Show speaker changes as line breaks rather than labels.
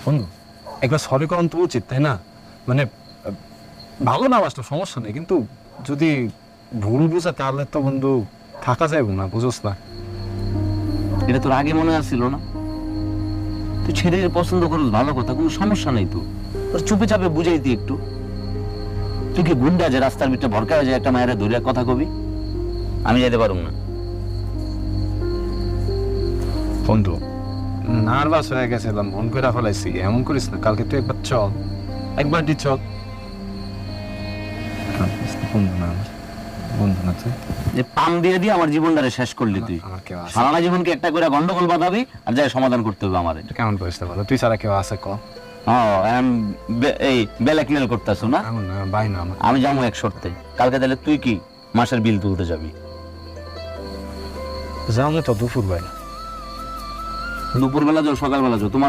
বন্ধু একবার সরি করান তো উচিত, তাই না? মানে ভালো না বাসলো সমস্যা নেই, কিন্তু যদি ভুল বুঝে তাহলে তো বন্ধু থাকা যাবে না, বুঝোস না?
এটা তোর আগে মনে আসছিল না? তুই ছেড়ে পছন্দ করিস, ভালো কথা, কোনো সমস্যা নেই। তো তোর চুপে চাপে বুঝাই দি একটু। তুই কি গুন্ডা যে রাস্তার ভিতরে ভরকা হয়ে যায় একটা মায়ের ধরে কথা কবি? আমি যাইতে পারুম না।
বন্ধু নার্ভাস হয়ে গেছিলাম, মন করে ফেলাইছি, এমন করিস না। কালকে তুই একবার চল, একবার দি চল। বন্ধু না আমার, বন্ধু না তুই।
যে পাম দিয়ে দিয়ে আমার জীবনটারে শেষ করলি তুই।
আমার কেউ আছে?
সারাটা জীবনকে একটা করে গন্ডগোল বাঁধাবি আর যাই সমাধান করতে হবে আমার।
এটা কেমন করিস না বলো? তুই ছাড়া কেউ আছে ক?
এই ব্ল্যাকমেল করতেছো না?
এমন না, বাই না আমার।
আমি যাবো এক শর্তে। কালকে তাহলে তুই কি মাসের বিল তুলতে যাবি?
যাও না তো দুপুর বেলা।
দুপুরবেলা যাও, সকালবেলা যাও, তোমার